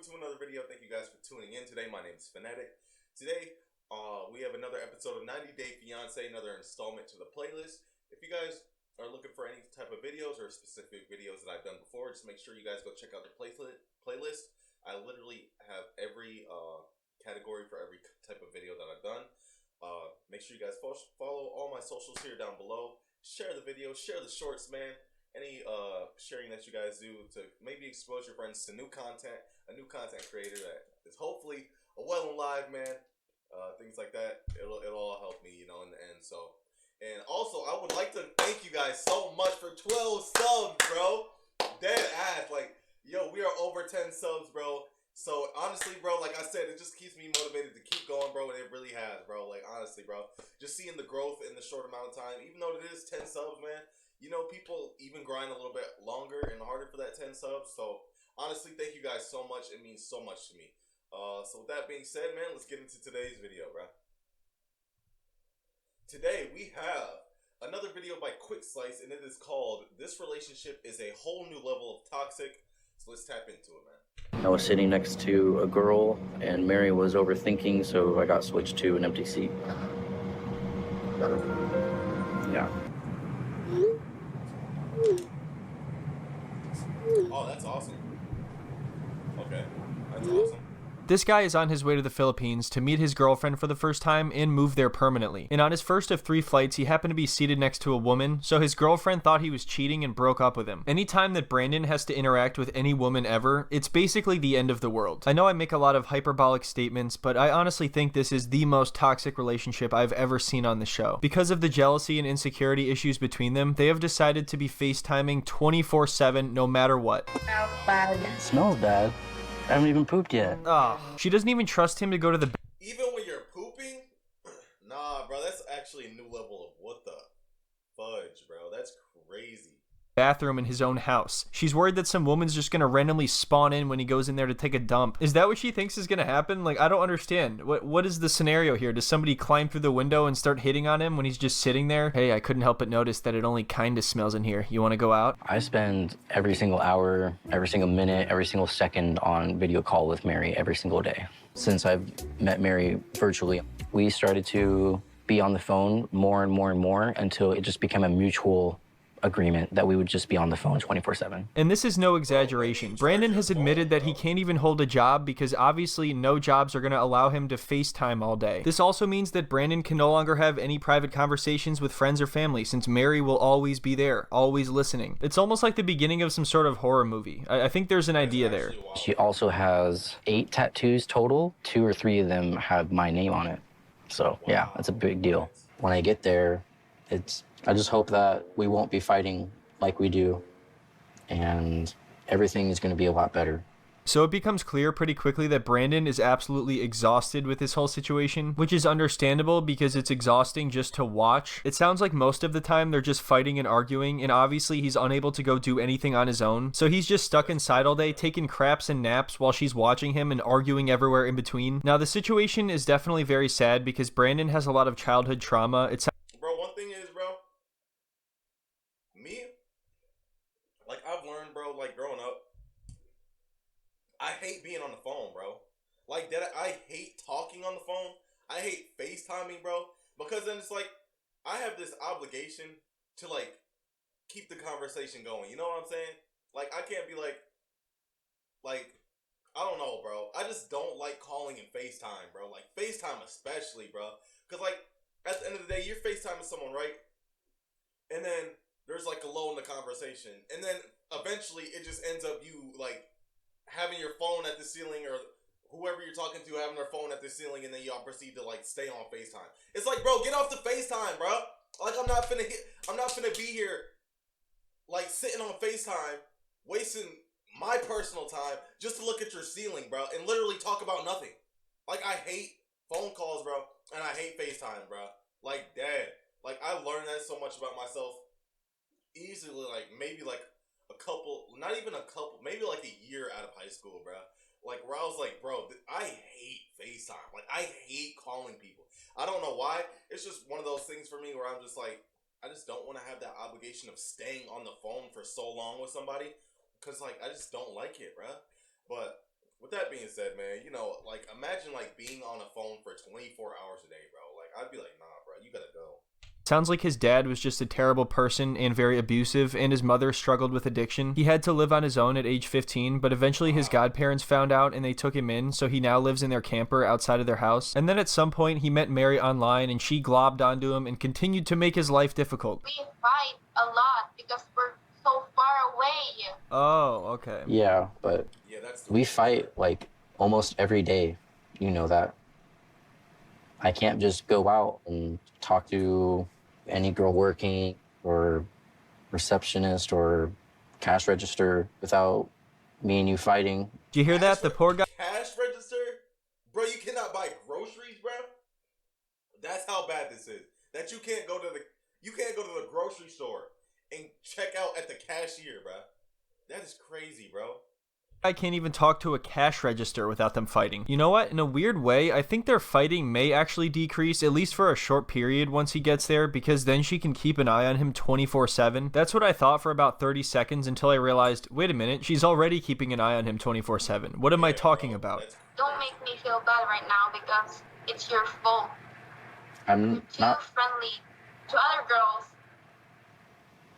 to another video. Thank you guys for tuning in today. My name is Fanatic. Today, we have another episode of 90 Day Fiancé, another installment to the playlist. If you guys are looking for any type of videos or specific videos that I've done before, just make sure you guys go check out the playlist. I literally have every category for every type of video that I've done. Make sure you guys follow all my socials here down below. Share the video, share the shorts, man. Any sharing that you guys do to maybe expose your friends to new content, a new content creator that is hopefully a well and live, man. Things like that. It'll all help me, you know, in the end. So, and also I would like to thank you guys so much for 12 subs, bro. Dead ass, like, yo, we are over 10 subs, bro. So honestly, bro, like I said, it just keeps me motivated to keep going, bro, and it really has, bro. Like, honestly, bro, just seeing the growth in the short amount of time, even though it is 10 subs, man. You know, people even grind a little bit longer and harder for that 10 subs. So, honestly, thank you guys so much. It means so much to me. So, with that being said, man, let's get into today's video, bro. Today, we have another video by Quick Slice, and it is called This Relationship is a Whole New Level of Toxic. So, let's tap into it, man. I was sitting next to a girl, and Mary was overthinking, so I got switched to an empty seat. Yeah. Oh, that's awesome. Okay, that's awesome. This guy is on his way to the Philippines to meet his girlfriend for the first time and move there permanently. And on his first of 3 flights, he happened to be seated next to a woman, so his girlfriend thought he was cheating and broke up with him. Anytime that Brandon has to interact with any woman ever, it's basically the end of the world. I know I make a lot of hyperbolic statements, but I honestly think this is the most toxic relationship I've ever seen on the show. Because of the jealousy and insecurity issues between them, they have decided to be FaceTiming 24/7 no matter what. It smells bad. I haven't even pooped yet. She doesn't even trust him to go to the Even when you're pooping? Nah, bro, that's actually a new level of what the fudge, bro. That's crazy. bathroom in his own house. She's worried that some woman's just gonna randomly spawn in when he goes in there to take a dump. Is that what she thinks is gonna happen? Like, I don't understand. What is the scenario here? Does somebody climb through the window and start hitting on him when he's just sitting there? Hey, I couldn't help but notice that it only kinda smells in here. You wanna go out? I spend every single hour, every single minute, every single second on video call with Mary every single day. Since I've met Mary virtually, we started to be on the phone more and more and more until it just became a mutual agreement that we would just be on the phone 24/7. And this is no exaggeration. Brandon has admitted that he can't even hold a job because obviously no jobs are going to allow him to FaceTime all day. This also means that Brandon can no longer have any private conversations with friends or family since Mary will always be there, always listening. It's almost like the beginning of some sort of horror movie. I think there's an idea there. She also has 8 tattoos total. 2 or 3 of them have my name on it. So yeah, that's a big deal. When I get there, I just hope that we won't be fighting like we do, and everything is going to be a lot better. So it becomes clear pretty quickly that Brandon is absolutely exhausted with this whole situation, which is understandable because it's exhausting just to watch. It sounds like most of the time they're just fighting and arguing, and obviously he's unable to go do anything on his own. So he's just stuck inside all day, taking craps and naps while she's watching him and arguing everywhere in between. Now, the situation is definitely very sad because Brandon has a lot of childhood trauma. Bro, one thing is, bro, me, like, I've learned, bro, like, growing up, I hate being on the phone, bro. Like, I hate talking on the phone. I hate FaceTiming, bro, because then it's like, I have this obligation to, like, keep the conversation going, you know what I'm saying? Like, I can't be like, I don't know, bro. I just don't like calling and FaceTime, bro. Like, FaceTime especially, bro, because, like, at the end of the day, you're FaceTiming someone, right? And then there's like a lull in the conversation. And then eventually it just ends up you like having your phone at the ceiling, or whoever you're talking to having their phone at the ceiling, and then y'all proceed to like stay on FaceTime. It's like, bro, get off the FaceTime, bro. Like, I'm not finna be here like sitting on FaceTime wasting my personal time just to look at your ceiling, bro, and literally talk about nothing. Like, I hate phone calls, bro, and I hate FaceTime, bro. Like, dad. Like, I learned that so much about myself easily, like, maybe, like, not even a couple, maybe, like, a year out of high school, bro. Like, where I was like, bro, I hate FaceTime. Like, I hate calling people. I don't know why. It's just one of those things for me where I'm just like, I just don't want to have that obligation of staying on the phone for so long with somebody. Because, like, I just don't like it, bro. But with that being said, man, like imagine like being on a phone for 24 hours a day, bro. Like I'd be like, nah, bro, you gotta go. Sounds like his dad was just a terrible person and very abusive, and his mother struggled with addiction. He had to live on his own at age 15, but eventually his godparents found out and they took him in, so he now lives in their camper outside of their house. And then at some point, he met Mary online, and she globbed onto him and continued to make his life difficult. We fight a lot because we're so far away. Oh, okay. Yeah, but Yeah, that's we fight like almost every day. You know that. I can't just go out and talk to any girl working or receptionist or cash register without me and you fighting. Do you hear that? The poor guy. Cash register, bro. You cannot buy groceries, bro. That's how bad this is. That you can't go to the grocery store and check out at the cashier, bro. That is crazy, bro. I can't even talk to a cash register without them fighting. You know what? In a weird way, I think their fighting may actually decrease, at least for a short period once he gets there, because then she can keep an eye on him 24/7. That's what I thought for about 30 seconds until I realized, wait a minute, she's already keeping an eye on him 24/7. What am I talking about? Don't make me feel bad right now because it's your fault. I'm You're too not. friendly to other girls.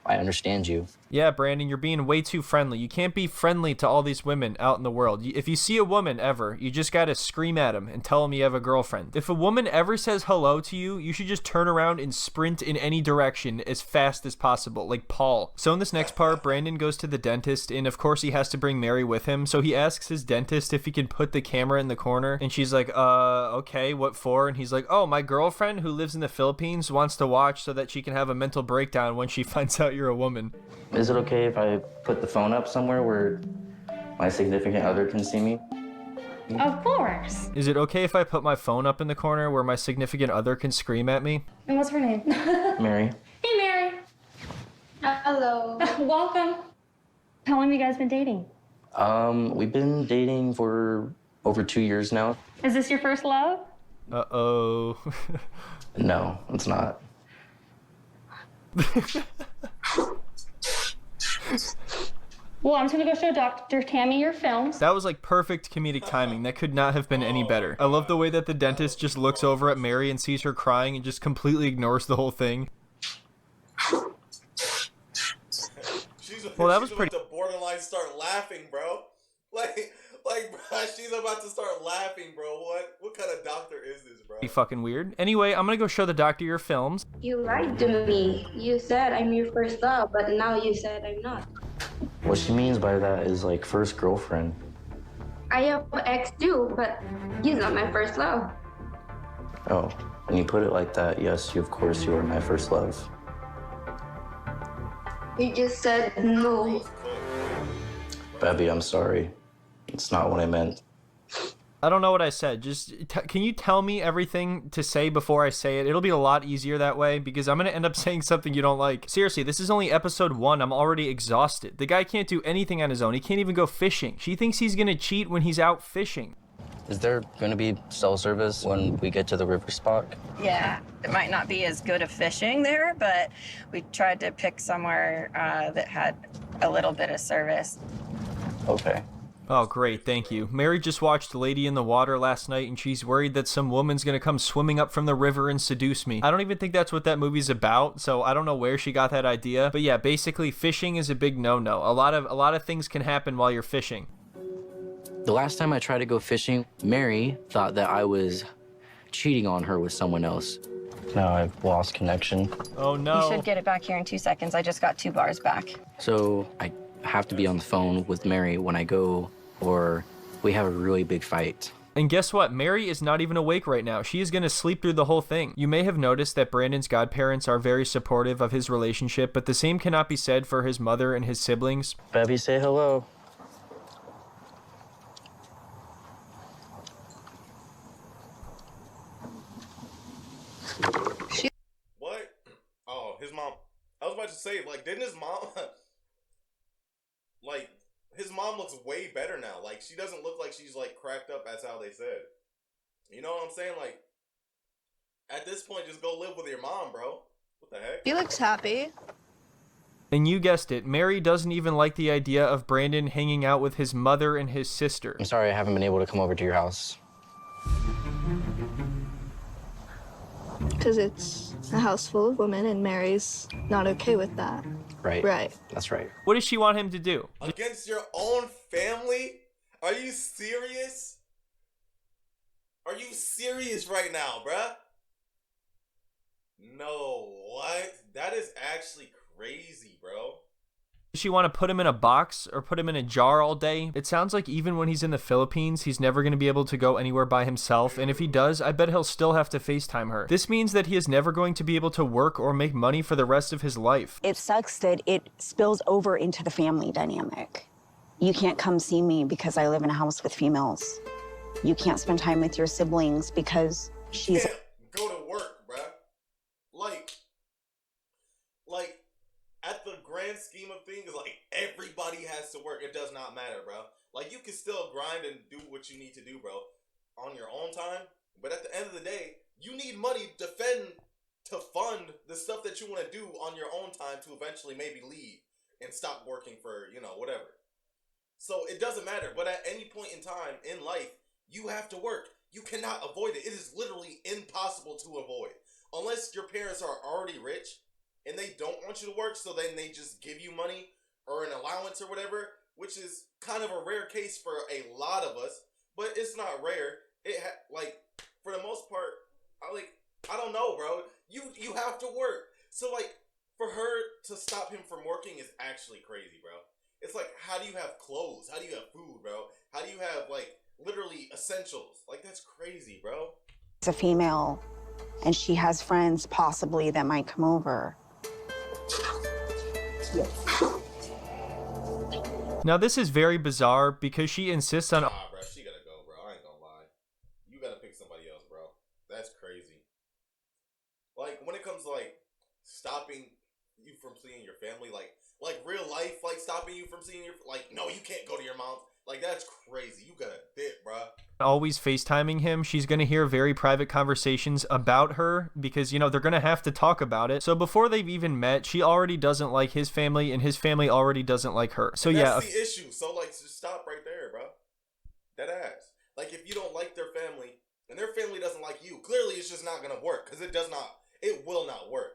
I understand you. Yeah, Brandon, you're being way too friendly. You can't be friendly to all these women out in the world. If you see a woman ever, you just gotta scream at them and tell them you have a girlfriend. If a woman ever says hello to you, you should just turn around and sprint in any direction as fast as possible, like Paul. So in this next part, Brandon goes to the dentist, and of course he has to bring Mary with him. So he asks his dentist if he can put the camera in the corner, and she's like, okay, what for? And he's like, oh, my girlfriend who lives in the Philippines wants to watch so that she can have a mental breakdown when she finds out you're a woman. Is it okay if I put the phone up somewhere where my significant other can see me? Of course. Is it okay if I put my phone up in the corner where my significant other can scream at me? And what's her name? Mary? Hey, Mary. Hello. Welcome. How long have you guys been dating? We've been dating for over 2 years now. Is this your first love? Uh-oh. No, it's not. Well, I'm just gonna go show Dr. Tammy your films. That was like perfect comedic timing. That could not have been any better. I love the way that the dentist just looks over at Mary and sees her crying and just completely ignores the whole thing. Well, that was she's pretty. about to borderline start laughing, bro. Like, bro, she's about to start laughing, bro. What kind of doctor is this, bro? Fucking weird. Anyway, I'm gonna go show the doctor your films. You lied to me. You said I'm your first love, but now you said I'm not. What she means by that is like first girlfriend. I have an ex too, but he's not my first love. Oh, when you put it like that, yes, of course you are my first love. You just said no. Bebby, I'm sorry. It's not what I meant. I don't know what I said. Just can you tell me everything to say before I say it? It'll be a lot easier that way because I'm going to end up saying something you don't like. Seriously, this is only episode 1. I'm already exhausted. The guy can't do anything on his own. He can't even go fishing. She thinks he's going to cheat when he's out fishing. Is there going to be cell service when we get to the river spot? Yeah, it might not be as good of fishing there, but we tried to pick somewhere that had a little bit of service. Okay. Oh, great, thank you. Mary just watched Lady in the Water last night, and she's worried that some woman's gonna come swimming up from the river and seduce me. I don't even think that's what that movie's about, so I don't know where she got that idea. But yeah, basically, fishing is a big no-no. A lot of things can happen while you're fishing. The last time I tried to go fishing, Mary thought that I was cheating on her with someone else. Now I've lost connection. Oh no. You should get it back here in 2 seconds. I just got 2 bars back. So I have to be on the phone with Mary when I go, or we have a really big fight. And guess what? Mary is not even awake right now. She is going to sleep through the whole thing. You may have noticed that Brandon's godparents are very supportive of his relationship, but the same cannot be said for his mother and his siblings. Bebby, say hello. What? Oh, his mom. I was about to say, like, didn't his mom... like, his mom looks way better now. Like, she doesn't look like she's, like, cracked up as how they said. You know what I'm saying? Like, at this point, just go live with your mom, bro. What the heck? He looks happy. And you guessed it, Mary doesn't even like the idea of Brandon hanging out with his mother and his sister. I'm sorry I haven't been able to come over to your house. Because it's a house full of women and Mary's not okay with that. Right. Right. That's right. What does she want him to do? Against your own family? Are you serious? Are you serious right now, bruh? No, what? That is actually crazy, bro. Does she want to put him in a box or put him in a jar all day? It sounds like even when he's in the Philippines, he's never going to be able to go anywhere by himself, and if he does, I bet he'll still have to FaceTime her. This means that he is never going to be able to work or make money for the rest of his life. It sucks that it spills over into the family dynamic. You can't come see me because I live in a house with females. You can't spend time with your siblings because she's... You can't go to work, bruh. Like, at the grand scheme of things, like, everybody has to work. It does not matter, bro. Like, you can still grind and do what you need to do, bro, on your own time. But at the end of the day, you need money to fund the stuff that you want to do on your own time to eventually maybe leave and stop working for, whatever. So it doesn't matter. But at any point in time in life, you have to work. You cannot avoid it. It is literally impossible to avoid. Unless your parents are already rich and they don't want you to work, so then they just give you money or an allowance or whatever, which is kind of a rare case for a lot of us, but it's not rare. For the most part, I don't know, bro. You have to work. So, for her to stop him from working is actually crazy, bro. It's like, how do you have clothes? How do you have food, bro? How do you have, literally essentials? That's crazy, bro. a female, and she has friends possibly that might come over. Now this is very bizarre because she insists on... Nah, bro, she gotta go, bro. I ain't gonna lie. You gotta pick somebody else, bro. That's crazy. When it comes to, stopping you from seeing your family, real life, stopping you from seeing your... no, you can't go to your mom's. That's crazy. You gotta dip, bro. Always FaceTiming him, she's going to hear very private conversations about her because, they're going to have to talk about it. So before they've even met, she already doesn't like his family and his family already doesn't like her. So and yeah. That's the issue. So, just stop right there, bro. That ass. If you don't like their family and their family doesn't like you, clearly it's just not going to work because it will not work.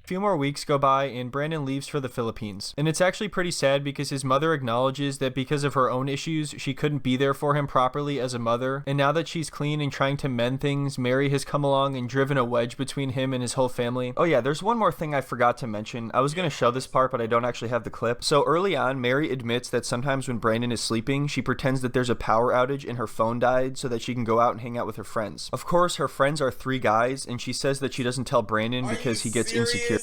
A few more weeks go by and Brandon leaves for the Philippines. And it's actually pretty sad because his mother acknowledges that because of her own issues, she couldn't be there for him properly as a mother. And now that she's clean and trying to mend things, Mary has come along and driven a wedge between him and his whole family. Oh yeah, there's one more thing I forgot to mention. I was going to show this part, but I don't actually have the clip. So early on, Mary admits that sometimes when Brandon is sleeping, she pretends that there's a power outage and her phone died so that she can go out and hang out with her friends. Of course, her friends are 3 guys, and she says that she doesn't tell Brandon because he gets insecure.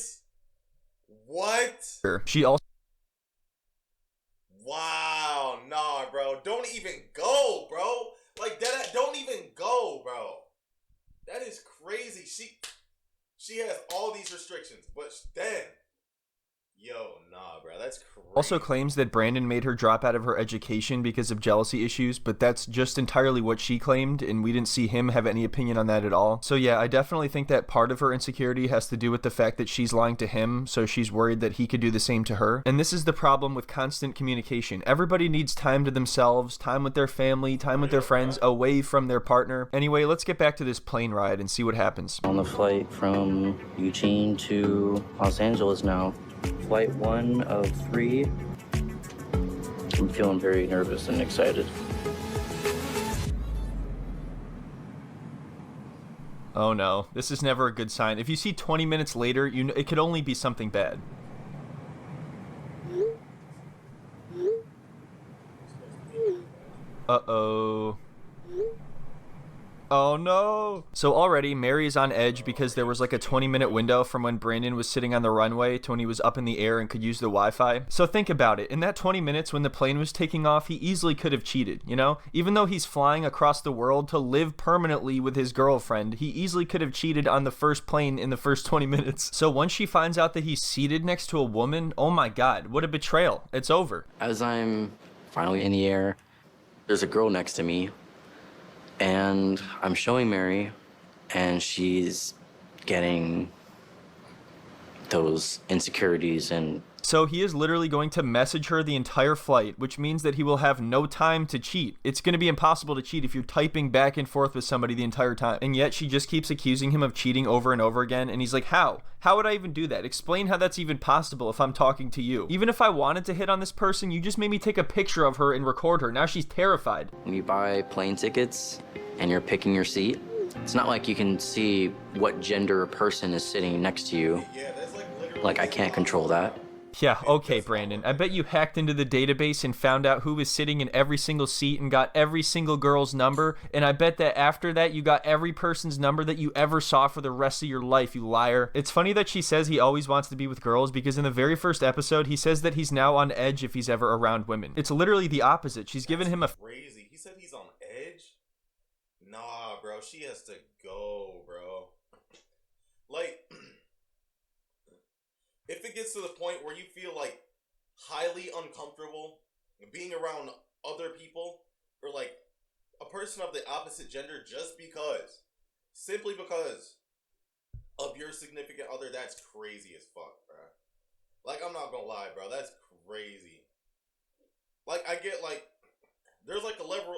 What? She also... Wow, nah, bro. Don't even go, bro. Don't even go, bro. That is crazy. She has all these restrictions, but then... Yo, nah, bro. That's crazy. Also claims that Brandon made her drop out of her education because of jealousy issues, but that's just entirely what she claimed, and we didn't see him have any opinion on that at all. So yeah, I definitely think that part of her insecurity has to do with the fact that she's lying to him, so she's worried that he could do the same to her. And this is the problem with constant communication. Everybody needs time to themselves, time with their family, time with their friends, away from their partner. Anyway, let's get back to this plane ride and see what happens. On the flight from Eugene to Los Angeles now. Flight 1 of 3. I'm feeling very nervous and excited. Oh no, this is never a good sign. If you see 20 minutes later, it could only be something bad. Uh-oh. Oh no! So already, Mary is on edge because there was a 20-minute window from when Brandon was sitting on the runway to when he was up in the air and could use the Wi-Fi. So think about it. In that 20 minutes when the plane was taking off, he easily could have cheated, Even though he's flying across the world to live permanently with his girlfriend, he easily could have cheated on the first plane in the first 20 minutes. So once she finds out that he's seated next to a woman, oh my god, what a betrayal. It's over. As I'm finally in the air, there's a girl next to me. And I'm showing Mary, and she's getting those insecurities and So he is literally going to message her the entire flight, which means that he will have no time to cheat. It's going to be impossible to cheat if you're typing back and forth with somebody the entire time. And yet she just keeps accusing him of cheating over and over again. And he's like, how? How would I even do that? Explain how that's even possible if I'm talking to you. Even if I wanted to hit on this person, you just made me take a picture of her and record her. Now she's terrified. When you buy plane tickets and you're picking your seat, it's not like you can see what gender person is sitting next to you. Like, I can't control that. Yeah, okay, Brandon. I bet you hacked into the database and found out who was sitting in every single seat and got every single girl's number. And I bet that after that, you got every person's number that you ever saw for the rest of your life, you liar. It's funny that she says he always wants to be with girls because in the very first episode, he says that he's now on edge if he's ever around women. It's literally the opposite. She's given him a... Crazy. He said he's on edge? Nah, bro. She has to go, bro. Like... If it gets to the point where you feel like highly uncomfortable being around other people or like a person of the opposite gender simply because of your significant other, that's crazy as fuck, bro. Like, I'm not gonna lie, bro, that's crazy. Like, I get like, there's like a level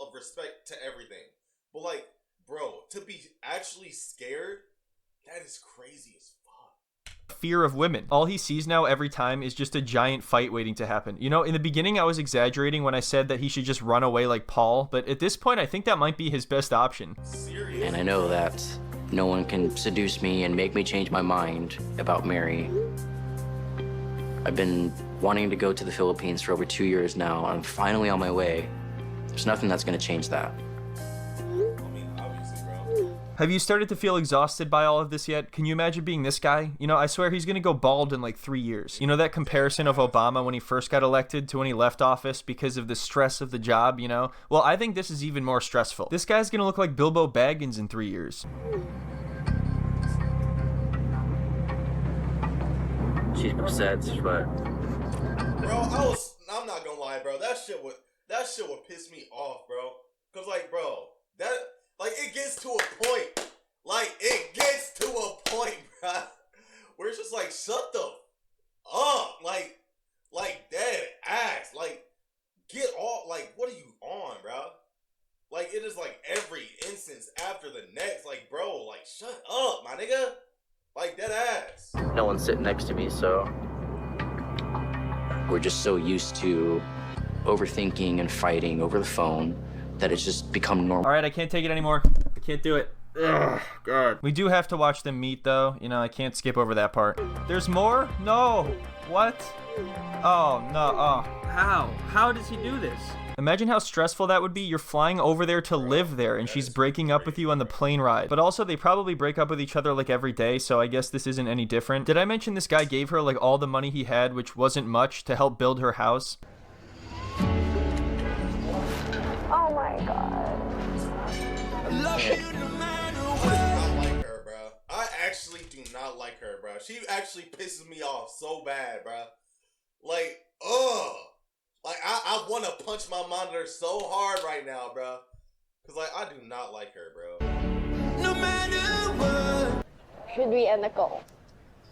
of respect to everything. But like, bro, to be actually scared, that is crazy as fuck. Fear of women. All he sees now every time is just a giant fight waiting to happen. You know, in the beginning I was exaggerating when I said that he should just run away like Paul, but at this point I think that might be his best option. Seriously? And I know that no one can seduce me and make me change my mind about Mary. I've been wanting to go to the Philippines for over 2 years now. I'm finally on my way. There's nothing that's going to change that. Have you started to feel exhausted by all of this yet? Can you imagine being this guy? You know, I swear he's gonna go bald in like 3 years. You know that comparison of Obama when he first got elected to when he left office because of the stress of the job, you know? Well, I think this is even more stressful. This guy's gonna look like Bilbo Baggins in 3 years. She's upset, but... Bro, I'm not gonna lie, bro. That shit would piss me off, bro. Cause like, bro, it gets to a point. Like, it gets to a point, bro, where it's just like, shut the up. Like, dead ass. Like, get off. Like, what are you on, bro? Like, it is like every instance after the next. Like, bro, like, shut up, my nigga. Like, dead ass. No one's sitting next to me, so... We're just so used to overthinking and fighting over the phone that it's just become normal. All right, I can't take it anymore. I can't do it. Ugh, God. We do have to watch them meet, though. You know, I can't skip over that part. There's more? No. What? Oh, no. Oh. How? How does he do this? Imagine how stressful that would be. You're flying over there to live there, and she's breaking up with you on the plane ride. But also, they probably break up with each other like every day, so I guess this isn't any different. Did I mention this guy gave her like all the money he had, which wasn't much, to help build her house? Oh my god. I actually do not like her, bro. She actually pisses me off so bad, bro. Like, ugh. Like, I want to punch my monitor so hard right now, bro. Because, like, I do not like her, bro. No matter what. Should we end the call?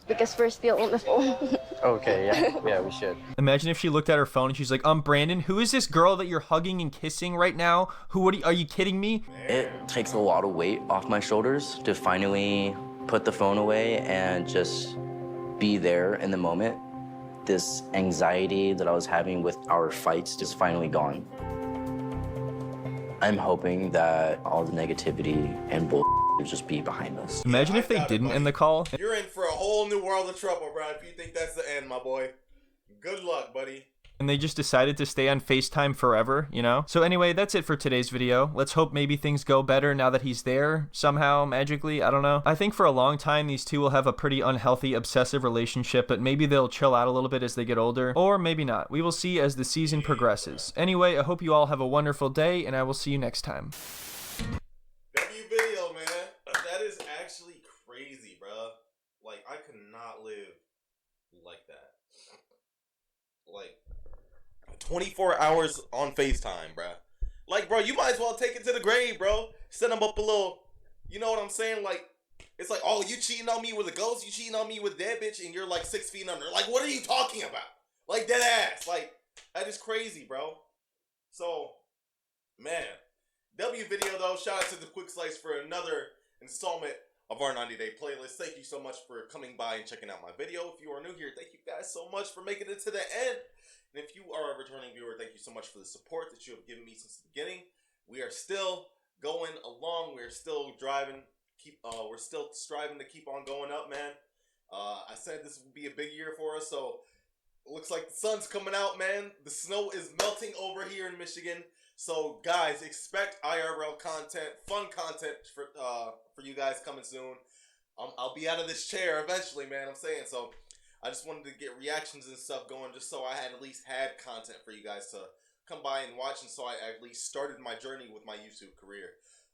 Because we're still on the phone. Okay, yeah, we should. Imagine if she looked at her phone and she's like, Brandon, who is this girl that you're hugging and kissing right now? Are you kidding me? It takes a lot of weight off my shoulders to finally put the phone away and just be there in the moment. This anxiety that I was having with our fights is finally gone. I'm hoping that all the negativity and bull will just be behind us. Imagine if they didn't end the call. You're in for a whole new world of trouble, bro, if you think that's the end, my boy. Good luck, buddy. And they just decided to stay on FaceTime forever, you know? So anyway, that's it for today's video. Let's hope maybe things go better now that he's there, somehow, magically, I don't know. I think for a long time, these two will have a pretty unhealthy, obsessive relationship, but maybe they'll chill out a little bit as they get older, or maybe not. We will see as the season progresses. Anyway, I hope you all have a wonderful day, and I will see you next time. W video, man. That is actually crazy, bro. Like, I could not live like that. Like, 24 hours on FaceTime, bro. Like, bro, you might as well take it to the grave, bro. Set them up a little, you know what I'm saying? Like, It's like, oh, you cheating on me with a ghost? You cheating on me with that bitch? And you're like 6 feet under. Like, what are you talking about? Like, dead ass. Like, that is crazy, bro. So, man. W video, though. Shout out to the Quick Slice for another installment of our 90-day playlist. Thank you so much for coming by and checking out my video. If you are new here, thank you guys so much for making it to the end. And if you are a returning viewer, thank you so much for the support that you have given me since the beginning. We are still going along. We're still driving. We're still striving to keep on going up, man. I said this would be a big year for us, so it looks like the sun's coming out, man. The snow is melting over here in Michigan. So, guys, expect IRL content, fun content for you guys coming soon. I'll be out of this chair eventually, man. I'm saying so. I just wanted to get reactions and stuff going, just so I had at least had content for you guys to come by and watch, and so I at least started my journey with my YouTube career.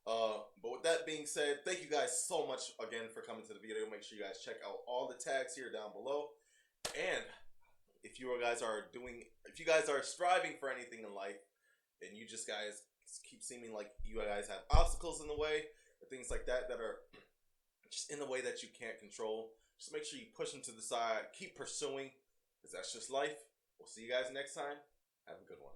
But with that being said, thank you guys so much again for coming to the video. Make sure you guys check out all the tags here down below. And if you guys are striving for anything in life, and you just guys keep seeming like you guys have obstacles in the way, or things like that that are just in the way that you can't control, just make sure you push them to the side. Keep pursuing, because that's just life. We'll see you guys next time. Have a good one.